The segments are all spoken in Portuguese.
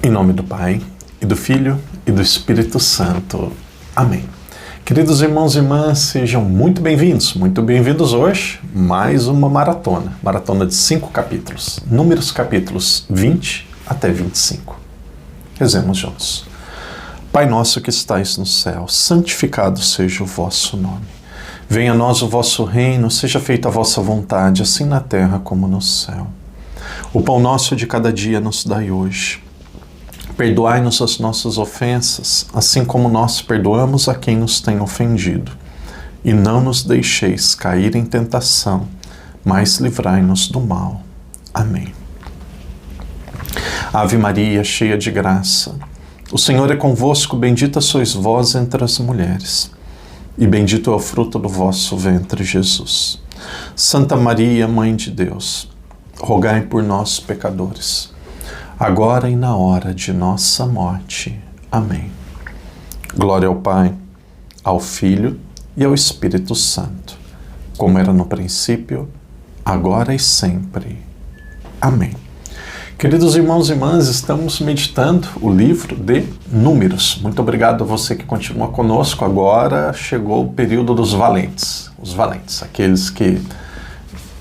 Em nome do Pai, e do Filho, e do Espírito Santo. Amém. Queridos irmãos e irmãs, sejam muito bem-vindos hoje, mais uma maratona de 5 capítulos, Números capítulos 20 até 25. Rezemos juntos. Pai nosso que estais no céu, santificado seja o vosso nome. Venha a nós o vosso reino, seja feita a vossa vontade, assim na terra como no céu. O pão nosso de cada dia nos dai hoje. Perdoai-nos as nossas ofensas, assim como nós perdoamos a quem nos tem ofendido. E não nos deixeis cair em tentação, mas livrai-nos do mal. Amém. Ave Maria, cheia de graça, o Senhor é convosco, bendita sois vós entre as mulheres, e bendito é o fruto do vosso ventre, Jesus. Santa Maria, Mãe de Deus, rogai por nós, pecadores, agora e na hora de nossa morte. Amém. Glória ao Pai, ao Filho e ao Espírito Santo, como era no princípio, agora e sempre. Amém. Queridos irmãos e irmãs, estamos meditando o livro de Números. Muito obrigado a você que continua conosco. Agora chegou o período dos valentes. Os valentes, aqueles que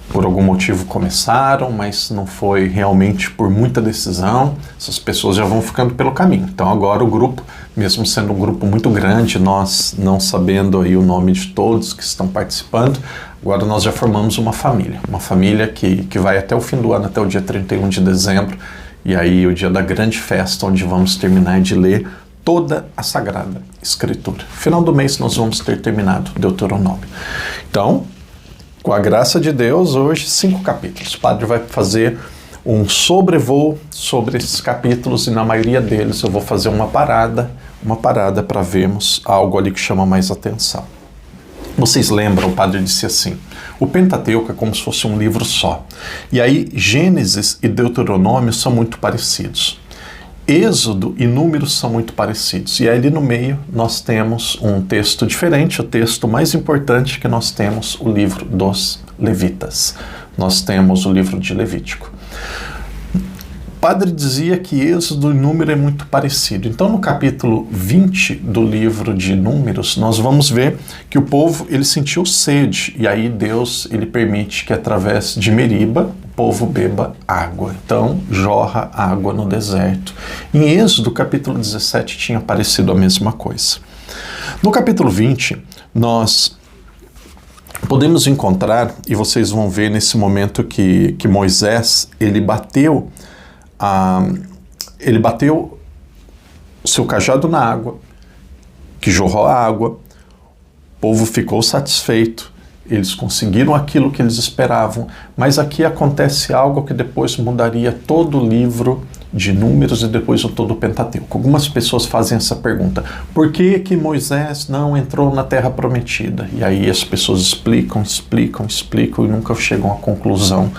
por algum motivo começaram, mas não foi realmente por muita decisão. Essas pessoas já vão ficando pelo caminho. Então agora o grupo, mesmo sendo um grupo muito grande, nós não sabendo aí o nome de todos que estão participando, agora nós já formamos uma família que vai até o fim do ano, até o dia 31 de dezembro, e aí o dia da grande festa, onde vamos terminar de ler toda a Sagrada Escritura. Final do mês nós vamos ter terminado Deuteronômio. Então, com a graça de Deus, hoje 5 capítulos. O padre vai fazer um sobrevoo sobre esses capítulos e na maioria deles eu vou fazer uma parada para vermos algo ali que chama mais atenção. Vocês lembram, o padre disse assim, o Pentateuco é como se fosse um livro só. E aí Gênesis e Deuteronômio são muito parecidos. Êxodo e Números são muito parecidos. E ali no meio nós temos um texto diferente, o texto mais importante que nós temos, o livro dos Levitas. Nós temos o livro de Levítico. O padre dizia que Êxodo e Número é muito parecido. Então no capítulo 20 do livro de Números, nós vamos ver que o povo ele sentiu sede. E aí Deus ele permite que através de Meriba, o povo beba água. Então jorra água no deserto. Em Êxodo, capítulo 17, tinha aparecido a mesma coisa. No capítulo 20, nós podemos encontrar, e vocês vão ver nesse momento que Moisés, ele bateu o seu cajado na água, que jorrou a água, o povo ficou satisfeito, eles conseguiram aquilo que eles esperavam, mas aqui acontece algo que depois mudaria todo o livro de Números e depois todo o Pentateuco. Algumas pessoas fazem essa pergunta, por que Moisés não entrou na Terra Prometida? E aí as pessoas explicam e nunca chegam a conclusão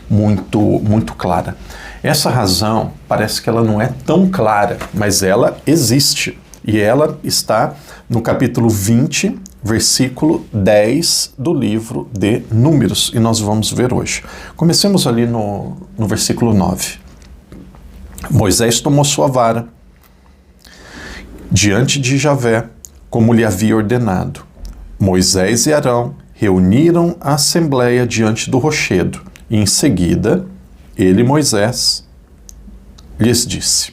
muito clara. Essa razão parece que ela não é tão clara, mas ela existe. E ela está no capítulo 20, versículo 10 do livro de Números. E nós vamos ver hoje. Comecemos ali no versículo 9. Moisés tomou sua vara diante de Javé, como lhe havia ordenado. Moisés e Arão reuniram a assembleia diante do rochedo. E em seguida, ele, Moisés, lhes disse,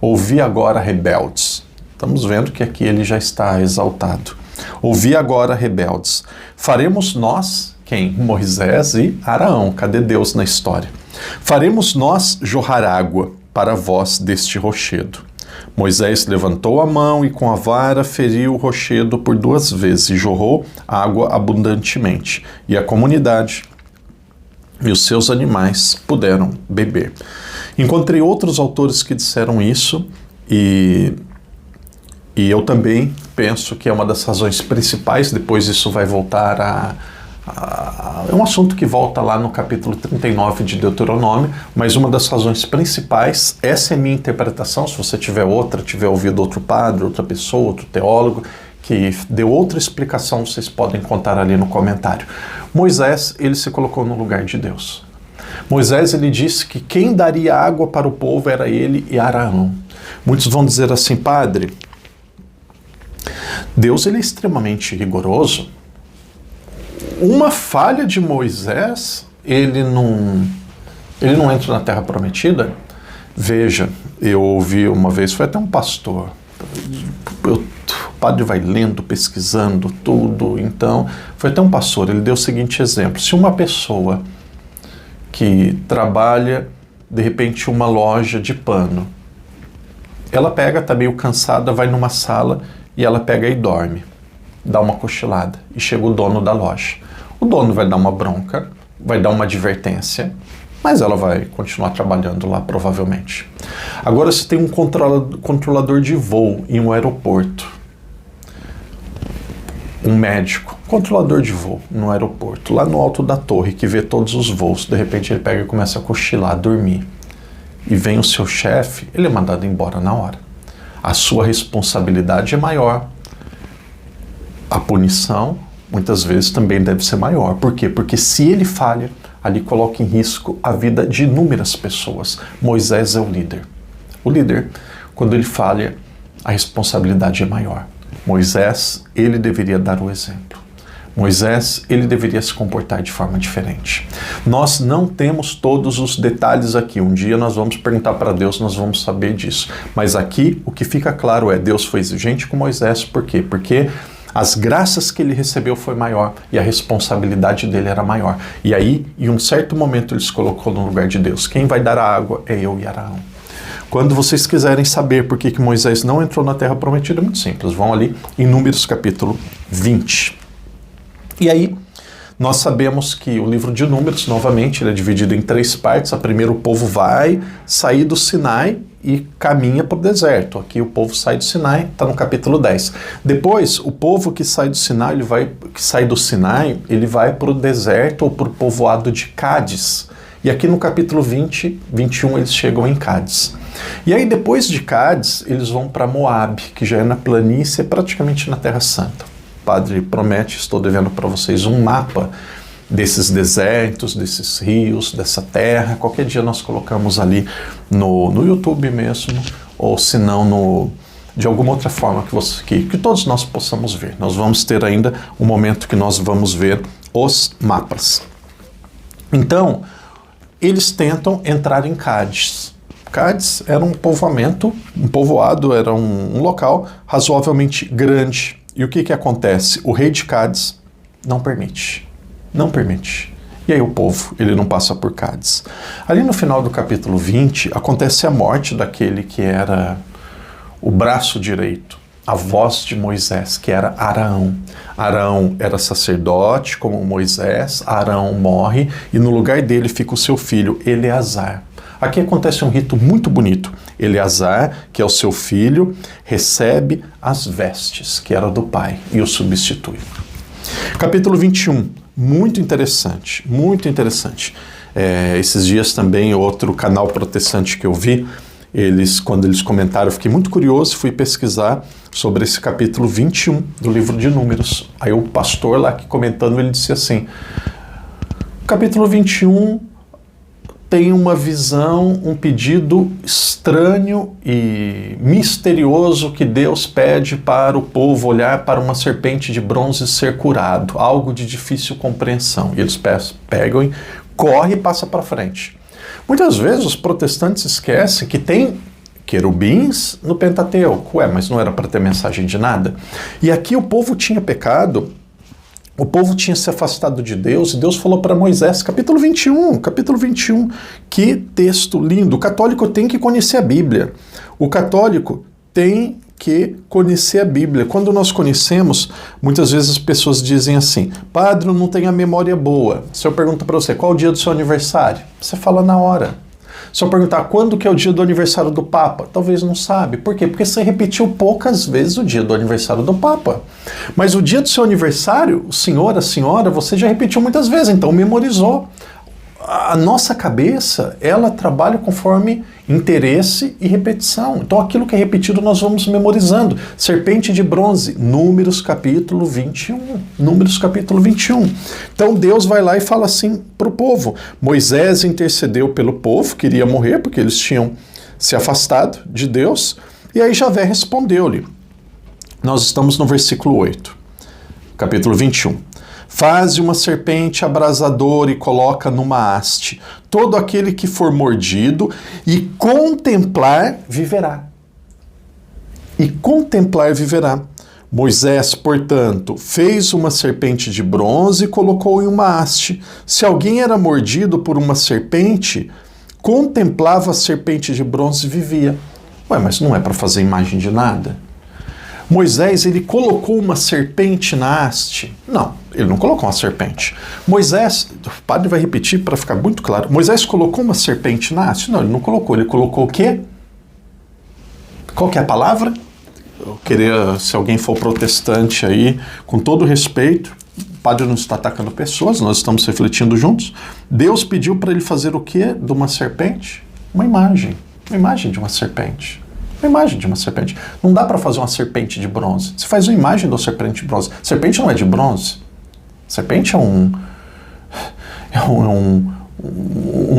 ouvi agora, rebeldes. Estamos vendo que aqui ele já está exaltado. Ouvi agora, rebeldes. Faremos nós, quem? Moisés e Arão. Cadê Deus na história? Faremos nós jorrar água para vós deste rochedo. Moisés levantou a mão e com a vara feriu o rochedo por 2 vezes e jorrou água abundantemente. E a comunidade e os seus animais puderam beber. Encontrei outros autores que disseram isso e eu também penso que é uma das razões principais, depois isso vai voltar é um assunto que volta lá no capítulo 39 de Deuteronômio, mas uma das razões principais, essa é a minha interpretação, se você tiver ouvido outro padre, outra pessoa, outro teólogo, que deu outra explicação, vocês podem contar ali no comentário. Moisés, ele se colocou no lugar de Deus. Moisés, ele disse que quem daria água para o povo era ele e Arão. Muitos vão dizer assim, padre, Deus ele é extremamente rigoroso. Uma falha de Moisés, ele não entra na Terra Prometida? Veja, eu ouvi uma vez, foi até um pastor, o padre vai lendo, pesquisando tudo, então, foi até um pastor, ele deu o seguinte exemplo, se uma pessoa que trabalha, de repente, uma loja de pano, ela pega, está meio cansada, vai numa sala e ela pega e dorme, dá uma cochilada, e chega o dono da loja. O dono vai dar uma bronca, vai dar uma advertência, mas ela vai continuar trabalhando lá, provavelmente. Agora, se tem um controlador de voo em um aeroporto, um médico, controlador de voo no aeroporto, lá no alto da torre, que vê todos os voos, de repente ele pega e começa a cochilar, a dormir, e vem o seu chefe, ele é mandado embora na hora. A sua responsabilidade é maior. A punição, muitas vezes, também deve ser maior. Por quê? Porque se ele falha, ali coloca em risco a vida de inúmeras pessoas. Moisés é o líder. O líder, quando ele falha, a responsabilidade é maior. Moisés, ele deveria dar o exemplo. Moisés, ele deveria se comportar de forma diferente. Nós não temos todos os detalhes aqui. Um dia nós vamos perguntar para Deus, nós vamos saber disso. Mas aqui, o que fica claro é, Deus foi exigente com Moisés. Por quê? Porque as graças que ele recebeu foi maior e a responsabilidade dele era maior. E aí, em um certo momento, ele se colocou no lugar de Deus. Quem vai dar a água é eu e Arão. Quando vocês quiserem saber por que Moisés não entrou na Terra Prometida, é muito simples. Vão ali em Números capítulo 20. E aí, nós sabemos que o livro de Números, novamente, ele é dividido em 3 partes. A primeira, o povo vai sair do Sinai e caminha para o deserto. Aqui o povo sai do Sinai, está no capítulo 10. Depois, o povo que sai do Sinai, ele vai para o deserto ou para o povoado de Cádiz. E aqui no capítulo 20, 21, eles chegam em Cádiz. E aí, depois de Cádiz, eles vão para Moabe, que já é na planície, praticamente na Terra Santa. O padre promete, estou devendo para vocês um mapa desses desertos, desses rios, dessa terra. Qualquer dia nós colocamos ali no YouTube mesmo, ou se não de alguma outra forma que todos nós possamos ver. Nós vamos ter ainda um momento que nós vamos ver os mapas. Então, eles tentam entrar em Cádiz. Cádiz era um povoado, era um local razoavelmente grande. E o que acontece? O rei de Cádiz não permite. Não permite. E aí o povo, ele não passa por Cádiz. Ali no final do capítulo 20, acontece a morte daquele que era o braço direito, a voz de Moisés, que era Arão. Arão era sacerdote como Moisés, Arão morre e no lugar dele fica o seu filho, Eleazar. Aqui acontece um rito muito bonito. Eleazar, que é o seu filho, recebe as vestes, que era do pai, e o substitui. Capítulo 21, muito interessante, muito interessante. Esses dias também, outro canal protestante que eu vi, quando eles comentaram, eu fiquei muito curioso, fui pesquisar sobre esse capítulo 21 do livro de Números. Aí o pastor lá que comentando, ele disse assim, capítulo 21... tem uma visão, um pedido estranho e misterioso que Deus pede para o povo olhar para uma serpente de bronze ser curado, algo de difícil compreensão. E eles pegam e correm e passam para frente. Muitas vezes os protestantes esquecem que tem querubins no Pentateuco. Mas não era para ter mensagem de nada? E aqui o povo tinha pecado. O povo tinha se afastado de Deus e Deus falou para Moisés, capítulo 21, que texto lindo. O católico tem que conhecer a Bíblia. O católico tem que conhecer a Bíblia. Quando nós conhecemos, muitas vezes as pessoas dizem assim, padre, eu não tenho a memória boa. Se eu pergunto para você, qual é o dia do seu aniversário? Você fala na hora. Se eu perguntar quando que é o dia do aniversário do Papa, talvez não sabe. Por quê? Porque você repetiu poucas vezes o dia do aniversário do Papa. Mas o dia do seu aniversário, o senhor, a senhora, você já repetiu muitas vezes, então memorizou. A nossa cabeça, ela trabalha conforme interesse e repetição. Então aquilo que é repetido nós vamos memorizando. Serpente de bronze, Números capítulo 21. Números capítulo 21. Então Deus vai lá e fala assim para o povo. Moisés intercedeu pelo povo, queria morrer porque eles tinham se afastado de Deus, e aí Javé respondeu-lhe. Nós estamos no versículo 8, capítulo 21. Faze uma serpente abrasadora e coloca numa haste. Todo aquele que for mordido e contemplar, viverá. E contemplar, viverá. Moisés, portanto, fez uma serpente de bronze e colocou em uma haste. Se alguém era mordido por uma serpente, contemplava a serpente de bronze e vivia. Ué, mas não é para fazer imagem de nada? Moisés, ele colocou uma serpente na haste? Não, ele não colocou uma serpente. Moisés, o padre vai repetir para ficar muito claro, Moisés colocou uma serpente na haste? Não, ele não colocou. Ele colocou o quê? Qual que é a palavra? Eu queria, se alguém for protestante aí, com todo respeito, o padre não está atacando pessoas, nós estamos refletindo juntos. Deus pediu para ele fazer o quê de uma serpente? Uma imagem de uma serpente. Uma imagem de uma serpente. Não dá para fazer uma serpente de bronze. Você faz uma imagem da serpente de bronze. Serpente não é de bronze. Serpente é um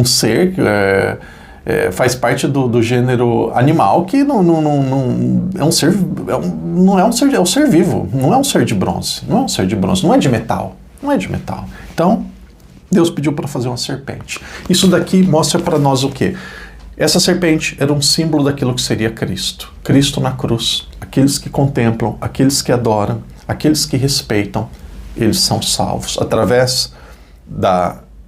ser que faz parte do gênero animal que não é um ser, não é um ser, é um ser vivo. Não é um ser de bronze. Não é um ser de bronze. Não é de metal. Não é de metal. Então, Deus pediu para fazer uma serpente. Isso daqui mostra para nós o quê? Essa serpente era um símbolo daquilo que seria Cristo. Cristo na cruz. Aqueles que contemplam, aqueles que adoram, aqueles que respeitam, eles são salvos. Através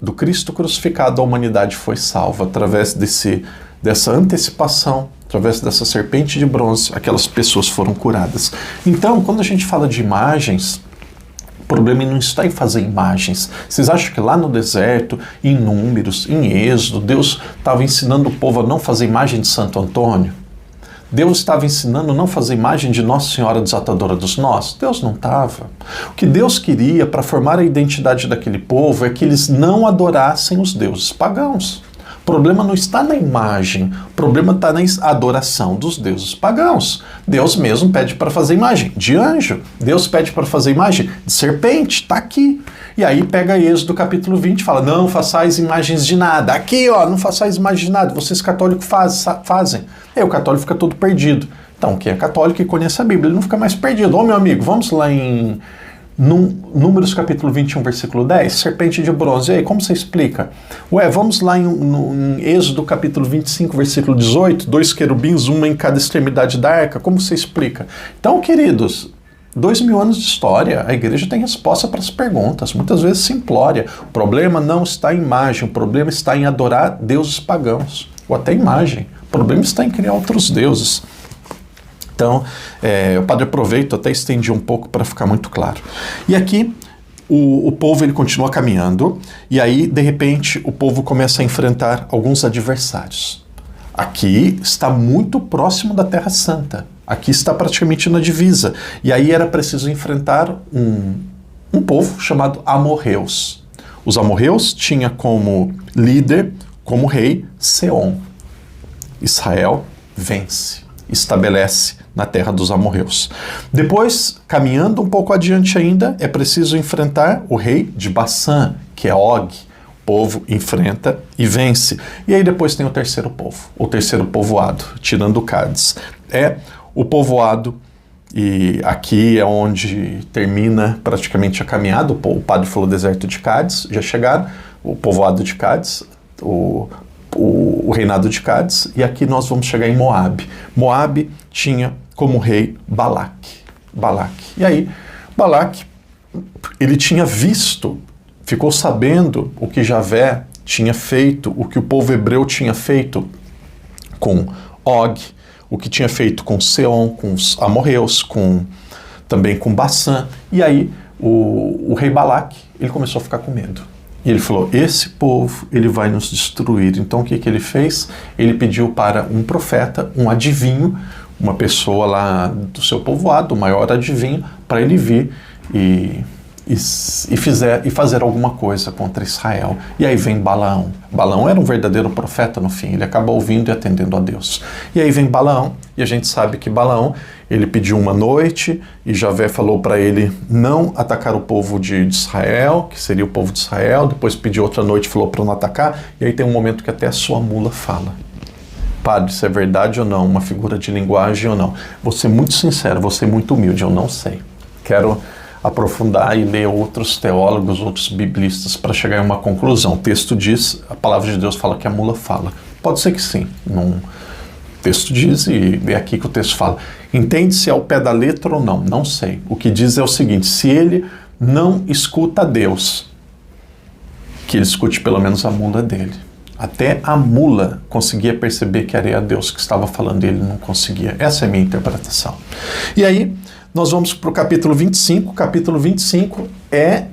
do Cristo crucificado, a humanidade foi salva. Através dessa antecipação, através dessa serpente de bronze, aquelas pessoas foram curadas. Então, quando a gente fala de imagens, o problema não está em fazer imagens. Vocês acham que lá no deserto, em Números, em Êxodo, Deus estava ensinando o povo a não fazer imagem de Santo Antônio? Deus estava ensinando a não fazer imagem de Nossa Senhora Desatadora dos Nós? Deus não estava. O que Deus queria para formar a identidade daquele povo é que eles não adorassem os deuses pagãos. O problema não está na imagem, o problema está na adoração dos deuses pagãos. Deus mesmo pede para fazer imagem de anjo, Deus pede para fazer imagem de serpente, está aqui. E aí pega Êxodo capítulo 20 e fala, não façais imagens de nada. Aqui, ó, não façais imagens de nada, vocês católicos fazem. Aí o católico fica todo perdido. Então, quem é católico e conhece a Bíblia, ele não fica mais perdido. Ô, meu amigo, vamos lá em Números capítulo 21, versículo 10, serpente de bronze. E aí, como você explica? Ué, vamos lá em Êxodo capítulo 25, versículo 18, 2 querubins, uma em cada extremidade da arca. Como você explica? Então, queridos, 2000 anos de história, a igreja tem resposta para as perguntas, muitas vezes simplória. O problema não está em imagem, o problema está em adorar deuses pagãos, ou até imagem. O problema está em criar outros deuses. Então, o padre aproveita, até estendi um pouco para ficar muito claro. E aqui, o povo ele continua caminhando, e aí, de repente, o povo começa a enfrentar alguns adversários. Aqui está muito próximo da Terra Santa. Aqui está praticamente na divisa. E aí era preciso enfrentar um povo chamado amorreus. Os amorreus tinham como líder, como rei, Seom. Israel vence, estabelece na terra dos amorreus. Depois, caminhando um pouco adiante ainda, é preciso enfrentar o rei de Bassã, que é Og. O povo enfrenta e vence. E aí depois tem o terceiro povo, o terceiro povoado, tirando Cádiz. É o povoado, e aqui é onde termina praticamente a caminhada. O padre falou deserto de Cádiz, já chegaram, o povoado de Cádiz, o reinado de Cádiz, e aqui nós vamos chegar em Moabe. Moabe tinha como rei Balaque. E aí, Balaque, ele tinha visto, ficou sabendo o que Javé tinha feito, o que o povo hebreu tinha feito com Og, o que tinha feito com Seom, com os amorreus, também com Bassã. E aí, o rei Balaque, ele começou a ficar com medo. E ele falou, esse povo, ele vai nos destruir. Então, o que ele fez? Ele pediu para um profeta, um adivinho, uma pessoa lá do seu povoado, o maior adivinho, para ele vir e fazer alguma coisa contra Israel. E aí vem Balaão. Balaão era um verdadeiro profeta no fim, ele acaba ouvindo e atendendo a Deus. E aí vem Balaão, e a gente sabe que Balaão, ele pediu uma noite, e Javé falou para ele não atacar o povo de Israel, que seria o povo de Israel, depois pediu outra noite, falou para não atacar, e aí tem um momento que até a sua mula fala. Padre, se é verdade ou não, uma figura de linguagem ou não. Vou ser muito sincero, vou ser muito humilde, eu não sei. Quero aprofundar e ler outros teólogos, outros biblistas para chegar em uma conclusão. O texto diz, a palavra de Deus fala que a mula fala. Pode ser que sim, o texto diz e é aqui que o texto fala. Entende se é ao pé da letra ou não? Não sei. O que diz é o seguinte, se ele não escuta Deus, que ele escute pelo menos a mula dele. Até a mula conseguia perceber que era Deus que estava falando e ele não conseguia. Essa é a minha interpretação. E aí, nós vamos para o capítulo 25. O capítulo 25 é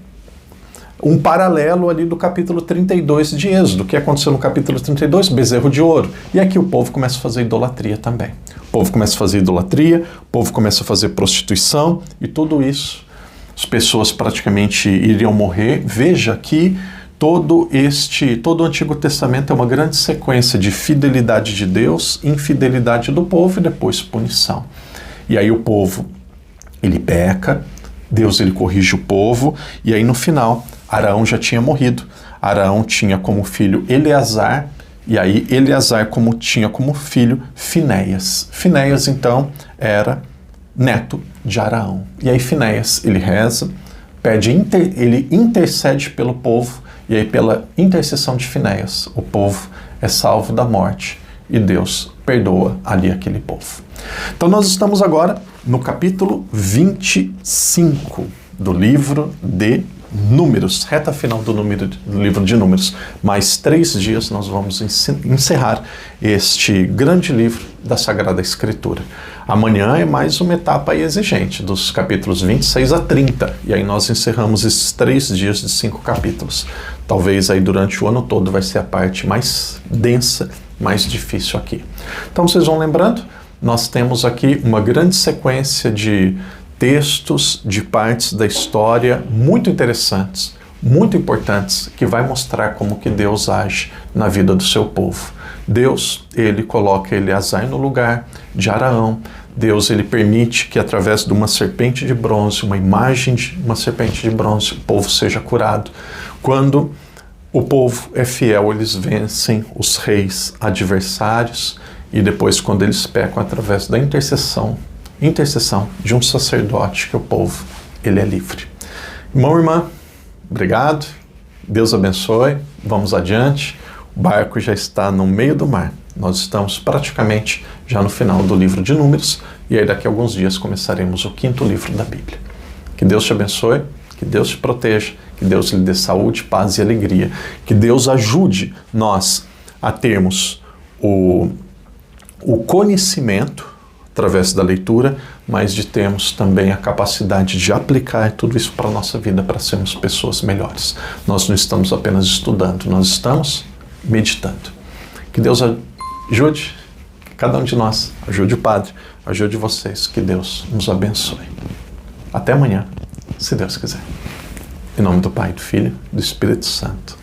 um paralelo ali do capítulo 32 de Êxodo. O que aconteceu no capítulo 32? Bezerro de ouro. E aqui o povo começa a fazer idolatria também. O povo começa a fazer idolatria, o povo começa a fazer prostituição e tudo isso. As pessoas praticamente iriam morrer. Veja que todo o Antigo Testamento é uma grande sequência de fidelidade de Deus, infidelidade do povo e depois punição. E aí o povo, ele peca, Deus ele corrige o povo, e aí no final, Arão já tinha morrido. Arão tinha como filho Eleazar, e aí Eleazar tinha como filho Finéias. Finéias, então, era neto de Arão. E aí Finéias, ele reza, ele intercede pelo povo, e aí pela intercessão de Finéias, o povo é salvo da morte, e Deus perdoa ali aquele povo. Então nós estamos agora no capítulo 25 do livro de Números, reta final do livro de Números. Mais 3 dias nós vamos encerrar este grande livro da Sagrada Escritura. Amanhã é mais uma etapa exigente, dos capítulos 26 a 30, e aí nós encerramos esses 3 dias de 5 capítulos. Talvez aí durante o ano todo vai ser a parte mais densa, mais difícil aqui. Então vocês vão lembrando, nós temos aqui uma grande sequência de textos, de partes da história muito interessantes, muito importantes, que vai mostrar como que Deus age na vida do seu povo. Deus, ele coloca Eleazar no lugar de Arão. Deus, ele permite que através de uma serpente de bronze, uma imagem de uma serpente de bronze, o povo seja curado. Quando o povo é fiel, eles vencem os reis adversários, e depois, quando eles pecam, através da intercessão de um sacerdote, que o povo, ele é livre. Irmão, irmã, obrigado, Deus abençoe, vamos adiante, o barco já está no meio do mar, nós estamos praticamente já no final do livro de Números, e aí daqui a alguns dias começaremos o 5º livro da Bíblia. Que Deus te abençoe, que Deus te proteja, que Deus lhe dê saúde, paz e alegria, que Deus ajude nós a termos o conhecimento através da leitura, mas de termos também a capacidade de aplicar tudo isso para a nossa vida, para sermos pessoas melhores. Nós não estamos apenas estudando, nós estamos meditando. Que Deus ajude, que cada um de nós ajude o Padre, ajude vocês, que Deus nos abençoe. Até amanhã, se Deus quiser. Em nome do Pai, do Filho e do Espírito Santo.